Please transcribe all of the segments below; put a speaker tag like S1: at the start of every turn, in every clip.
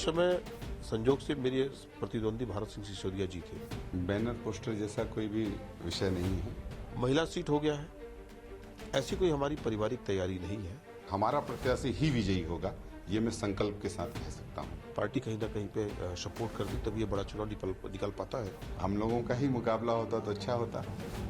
S1: समय संजोग से मेरे प्रतिद्वंदी भारत सिंह सिसोदिया जी थे।
S2: बैनर पोस्टर जैसा कोई भी विषय नहीं है।
S1: महिला सीट हो गया है, ऐसी कोई हमारी पारिवारिक तैयारी नहीं है।
S2: हमारा प्रत्याशी ही विजयी होगा, ये मैं संकल्प के साथ कह सकता हूँ।
S1: पार्टी कहीं ना कहीं पे सपोर्ट करती तब ये बड़ा चुनाव निकल पाता है।
S2: हम लोगों का ही मुकाबला होता तो अच्छा होता,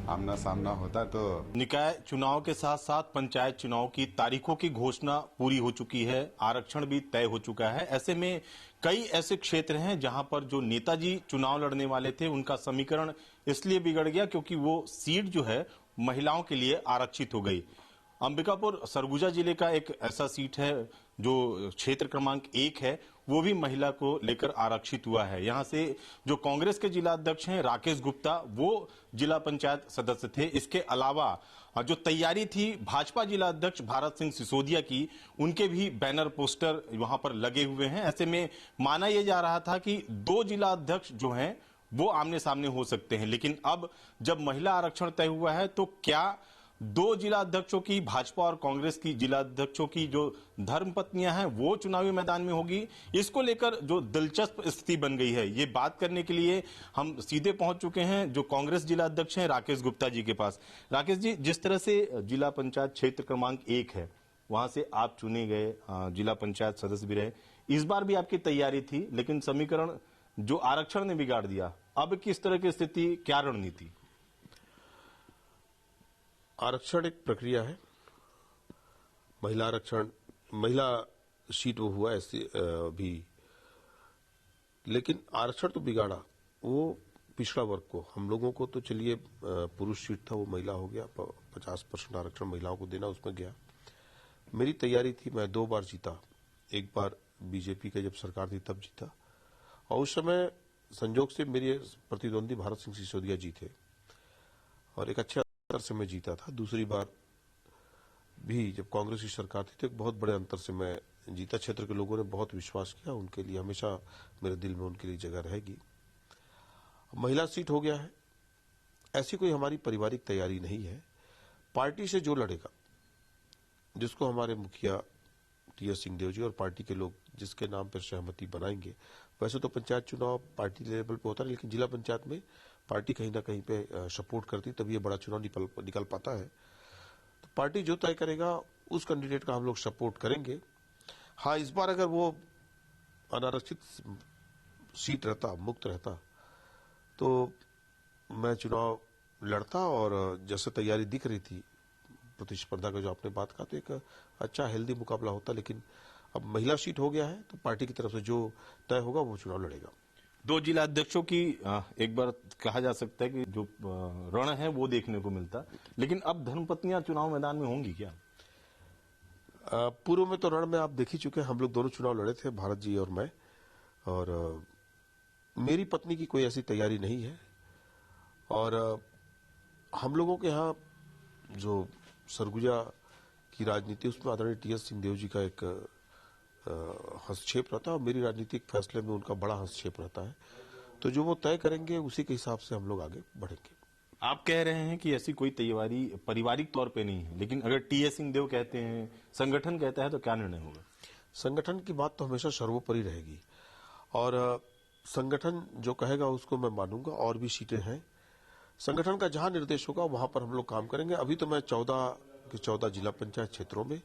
S2: आमना सामना होता तो।
S3: निकाय चुनाव के साथ साथ पंचायत चुनाव की तारीखों की घोषणा पूरी हो चुकी है, आरक्षण भी तय हो चुका है। ऐसे में कई ऐसे क्षेत्र हैं जहां पर जो नेताजी चुनाव लड़ने वाले थे उनका समीकरण इसलिए बिगड़ गया क्योंकि वो सीट जो है महिलाओं के लिए आरक्षित हो गई। अंबिकापुर सरगुजा जिले का एक ऐसा सीट है जो क्षेत्र क्रमांक 1 है, वो भी महिला को लेकर आरक्षित हुआ है। यहां से जो कांग्रेस के जिला अध्यक्ष हैं राकेश गुप्ता, वो जिला पंचायत सदस्य थे। इसके अलावा जो तैयारी थी भाजपा जिला अध्यक्ष भारत सिंह सिसोदिया की, उनके भी बैनर पोस्टर वहां पर लगे हुए हैं। ऐसे में माना यह जा रहा था कि 2 जिला अध्यक्ष जो हैं वो आमने सामने हो सकते हैं, लेकिन अब जब महिला आरक्षण तय हुआ है तो क्या 2 जिला अध्यक्षों की, भाजपा और कांग्रेस की जिला अध्यक्षों की जो धर्मपत्नियां हैं वो चुनावी मैदान में होगी, इसको लेकर जो दिलचस्प स्थिति बन गई है, ये बात करने के लिए हम सीधे पहुंच चुके हैं जो कांग्रेस जिला अध्यक्ष हैं राकेश गुप्ता जी के पास। राकेश जी, जिस तरह से जिला पंचायत क्षेत्र क्रमांक 1 है, वहां से आप चुने गए, जिला पंचायत सदस्य भी रहे, इस बार भी आपकी तैयारी थी, लेकिन समीकरण जो आरक्षण ने बिगाड़ दिया। अब किस तरह की स्थिति, क्या रणनीति?
S1: आरक्षण एक प्रक्रिया है। महिला आरक्षण, महिला सीट वो हुआ ऐसे भी, लेकिन आरक्षण तो बिगाड़ा वो पिछड़ा वर्ग को। हम लोगों को तो चलिए पुरुष सीट था, वो महिला हो गया। 50% आरक्षण महिलाओं को देना, उसमें गया। मेरी तैयारी थी, मैं 2 बार जीता। एक बार बीजेपी का जब सरकार थी तब जीता, और उस समय संजोग से मेरे प्रतिद्वंदी भारत सिंह सिसोदिया जी थे और एक अच्छे अंतर से मैं जीता था। दूसरी बार भी जब कांग्रेस की सरकार थी तो एक बहुत बड़े अंतर से मैं जीता। क्षेत्र के लोगों ने बहुत विश्वास किया, उनके लिए हमेशा मेरे दिल में उनके लिए जगह रहेगी। महिला सीट हो गया है, ऐसी कोई हमारी पारिवारिक तैयारी नहीं है। पार्टी से जो लड़ेगा, जिसको हमारे मुखिया टीएस सिंहदेव जी और पार्टी के लोग जिसके नाम पर सहमति बनाएंगे, वैसे तो पंचायत चुनाव पार्टी लेवल पे होता है, लेकिन जिला पंचायत में पार्टी कहीं ना कहीं पे सपोर्ट करती तब ये बड़ा चुनाव निकल पाता है। तो पार्टी जो तय करेगा उस कैंडिडेट का हम लोग सपोर्ट करेंगे। हाँ, इस बार अगर वो अनारक्षित सीट रहता, मुक्त रहता, तो मैं चुनाव लड़ता और जैसे तैयारी दिख रही थी प्रतिस्पर्धा का जो आपने बात कहा, तो एक अच्छा हेल्दी मुकाबला होता। लेकिन अब महिला सीट हो गया है तो पार्टी की तरफ से जो तय होगा वो चुनाव लड़ेगा।
S3: 2 जिला अध्यक्षों की एक बार कहा जा सकता है कि जो रण है वो देखने को मिलता, लेकिन अब धर्मपत्नियां चुनाव मैदान में होंगी क्या?
S1: पूर्व में तो रण में आप देख ही चुके हैं, हम लोग दोनों चुनाव लड़े थे, भारत जी और मैं। और मेरी पत्नी की कोई ऐसी तैयारी नहीं है। और हम लोगों के यहाँ जो सरगुजा की राजनीति, उसमें आदरणीय टीएस सिंहदेव जी का एक हस्तक्षेप रहता है और मेरी राजनीतिक फैसले में उनका बड़ा हस्तक्षेप रहता है। तो जो वो तय करेंगे उसी के हिसाब से हम लोग आगे बढ़ेंगे।
S3: आप कह रहे हैं कि ऐसी कोई तैयारी पारिवारिक तौर पे नहीं है, लेकिन अगर टीएस सिंहदेव कहते हैं, संगठन कहता है, तो क्या निर्णय होगा?
S1: संगठन की बात तो हमेशा सर्वोपरि रहेगी और संगठन जो कहेगा उसको मैं मानूंगा। और भी सीटें हैं, संगठन का जहां निर्देश होगा वहां पर हम लोग काम करेंगे। अभी तो मैं 14 के 14 जिला पंचायत क्षेत्रों में,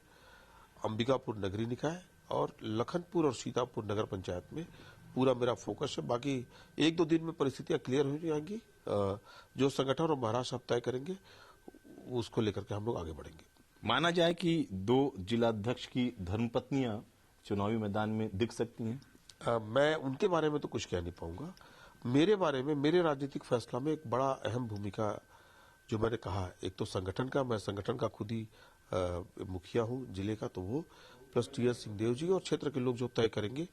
S1: अंबिकापुर नगरीय निकाय और लखनपुर और सीतापुर नगर पंचायत में पूरा मेरा फोकस है। बाकी 1-2 दिन में परिस्थितियां क्लियर हो जाएंगी। जो संगठन और महाराज साहब तय करेंगे उसको लेकर के हम लोग आगे बढ़ेंगे।
S3: माना जाए कि 2 जिला अध्यक्ष की धर्मपत्नियां चुनावी मैदान में दिख सकती हैं?
S1: मैं उनके बारे में तो कुछ कह नहीं पाऊंगा। मेरे बारे में, मेरे राजनीतिक फैसला में एक बड़ा अहम भूमिका, जो मैंने कहा, एक तो संगठन का, मैं संगठन का खुद ही मुखिया हूं जिले का, तो वो प्लस टीएस सिंहदेव जी और क्षेत्र के लोग जो तय करेंगे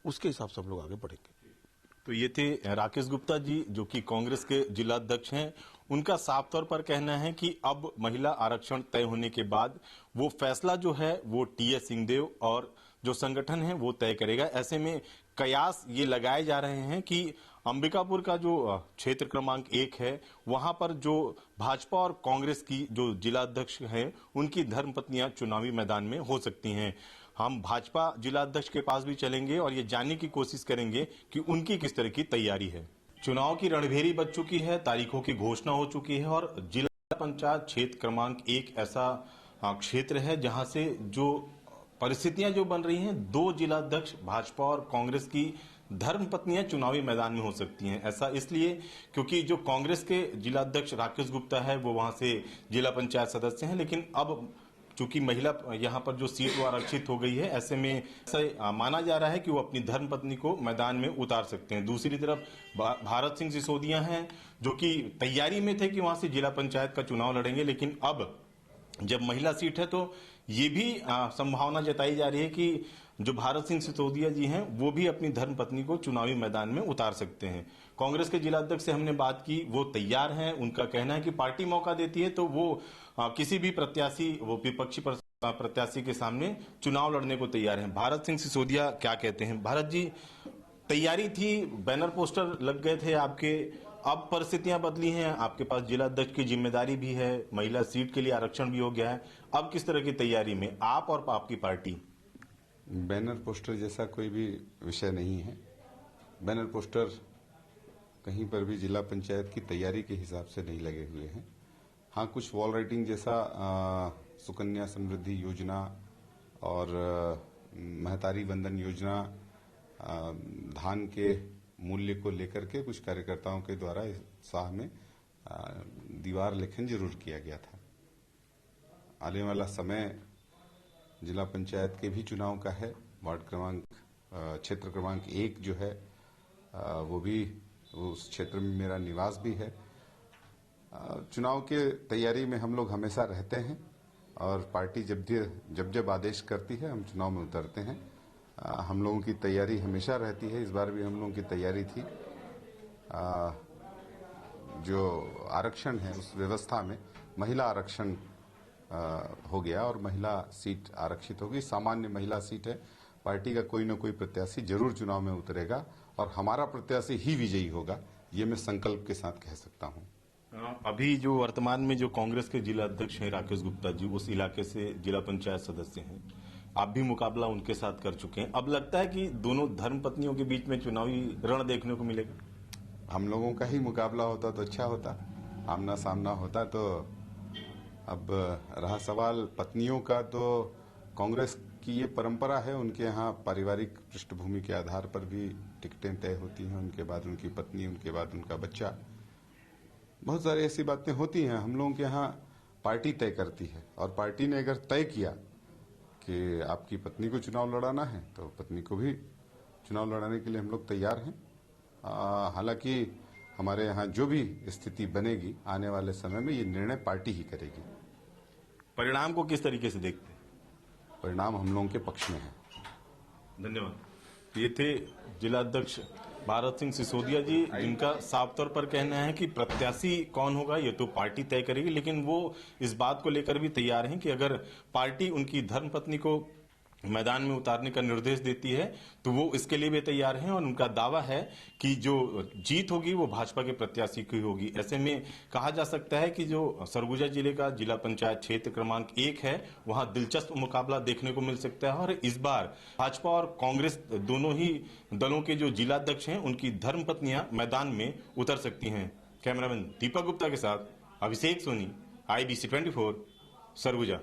S1: उसके हिसाब से हम लोग आगे बढ़ेंगे।
S3: तो ये थे राकेश गुप्ता जी, जो कि कांग्रेस के जिला अध्यक्ष हैं। उनका साफ तौर पर कहना है कि अब महिला आरक्षण तय होने के बाद वो फैसला जो है वो टीएस सिंहदेव और जो संगठन है वो तय करेगा। ऐसे में कयास ये लगाए जा रहे हैं कि अंबिकापुर का जो क्षेत्र क्रमांक 1 है, वहां पर जो भाजपा और कांग्रेस की जो जिला अध्यक्ष हैं उनकी धर्मपत्नियां चुनावी मैदान में हो सकती हैं। हम भाजपा जिला अध्यक्ष के पास भी चलेंगे और ये जानने की कोशिश करेंगे कि उनकी किस तरह की तैयारी है। चुनाव की रणभेरी बज चुकी है, तारीखों की घोषणा हो चुकी है और जिला पंचायत क्षेत्र क्रमांक 1 ऐसा क्षेत्र है जहां से जो परिस्थितियां जो बन रही हैं, 2 जिला अध्यक्ष भाजपा और कांग्रेस की धर्मपत्नियां चुनावी मैदान में हो सकती हैं। ऐसा इसलिए क्योंकि जो कांग्रेस के जिला अध्यक्ष राकेश गुप्ता है वो वहां से जिला पंचायत सदस्य हैं, लेकिन अब चूंकि महिला यहां पर जो सीट वो आरक्षित हो गई है, ऐसे में ऐसा माना जा रहा है कि वो अपनी धर्मपत्नी को मैदान में उतार सकते हैं। दूसरी तरफ भारत सिंह सिसोदिया हैं जो कि तैयारी में थे कि वहां से जिला पंचायत का चुनाव लड़ेंगे, लेकिन अब जब महिला सीट है तो ये भी संभावना जताई जा रही है कि जो भारत सिंह सिसोदिया जी हैं वो भी अपनी धर्मपत्नी को चुनावी मैदान में उतार सकते हैं। कांग्रेस के जिला अध्यक्ष से हमने बात की, वो तैयार हैं। उनका कहना है कि पार्टी मौका देती है तो वो किसी भी प्रत्याशी, वो विपक्षी प्रत्याशी के सामने चुनाव लड़ने को तैयार हैं। भारत सिंह सिसोदिया क्या कहते हैं? भारत जी, तैयारी थी, बैनर पोस्टर लग गए थे आपके, अब परिस्थितियां बदली हैं, आपके पास जिला अध्यक्ष की जिम्मेदारी भी है, महिला सीट के लिए आरक्षण भी हो गया है, अब किस तरह की तैयारी में आप और आपकी पार्टी?
S2: बैनर पोस्टर जैसा कोई भी विषय नहीं है। बैनर पोस्टर कहीं पर भी जिला पंचायत की तैयारी के हिसाब से नहीं लगे हुए हैं। हाँ, कुछ वॉल राइटिंग जैसा सुकन्या समृद्धि योजना और महतारी वंदन योजना, धान के मूल्य को लेकर के कुछ कार्यकर्ताओं के द्वारा इस शाह में दीवार लेखन जरूर किया गया था। आने वाला समय जिला पंचायत के भी चुनाव का है। वार्ड क्रमांक क्षेत्र क्रमांक 1 जो है वो भी, उस क्षेत्र में मेरा निवास भी है। चुनाव के तैयारी में हम लोग हमेशा रहते हैं और पार्टी जब आदेश करती है हम चुनाव में उतरते हैं। हम लोगों की तैयारी हमेशा रहती है। इस बार भी हम लोगों की तैयारी थी। जो आरक्षण है उस व्यवस्था में महिला आरक्षण हो गया और महिला सीट आरक्षित होगी। सामान्य महिला सीट है। पार्टी का कोई न कोई प्रत्याशी जरूर चुनाव में उतरेगा और हमारा प्रत्याशी ही विजयी होगा, ये मैं संकल्प के साथ कह सकता हूं।
S3: अभी जो वर्तमान में जो कांग्रेस के जिला अध्यक्ष हैं राकेश गुप्ता जी, उस इलाके से जिला पंचायत सदस्य हैं, आप भी मुकाबला उनके साथ कर चुके हैं। अब लगता है कि दोनों धर्मपत्नियों के बीच में चुनावी रण देखने को मिलेगा?
S2: हम लोगों का ही मुकाबला होता तो अच्छा होता, आमना सामना होता। तो अब रहा सवाल पत्नियों का, तो कांग्रेस की ये परंपरा है, उनके यहाँ पारिवारिक पृष्ठभूमि के आधार पर भी टिकटें तय होती हैं। उनके बाद उनकी पत्नी, उनके बाद उनका बच्चा, बहुत सारी ऐसी बातें होती हैं। हम लोगों के यहाँ पार्टी तय करती है और पार्टी ने अगर तय किया कि आपकी पत्नी को चुनाव लड़ाना है तो पत्नी को भी चुनाव लड़ाने के लिए हम लोग तैयार हैं। हालांकि हमारे यहाँ जो भी स्थिति बनेगी आने वाले समय में, ये निर्णय पार्टी ही करेगी।
S3: परिणाम को किस तरीके से देखते हैं?
S2: परिणाम हम लोगों के पक्ष में है।
S3: धन्यवाद। ये थे जिला अध्यक्ष भारत सिंह सिसोदिया जी, जिनका साफ तौर पर कहना है कि प्रत्याशी कौन होगा ये तो पार्टी तय करेगी, लेकिन वो इस बात को लेकर भी तैयार हैं कि अगर पार्टी उनकी धर्मपत्नी को मैदान में उतारने का निर्देश देती है तो वो इसके लिए भी तैयार हैं और उनका दावा है कि जो जीत होगी वो भाजपा के प्रत्याशी की होगी। ऐसे में कहा जा सकता है कि जो सरगुजा जिले का जिला पंचायत क्षेत्र क्रमांक 1 है, वहां दिलचस्प मुकाबला देखने को मिल सकता है और इस बार भाजपा और कांग्रेस दोनों ही दलों के जो जिला अध्यक्ष हैं उनकी धर्मपत्नियां मैदान में उतर सकती हैं। कैमरामैन दीपक गुप्ता के साथ अभिषेक सोनी, IBC 24, सरगुजा।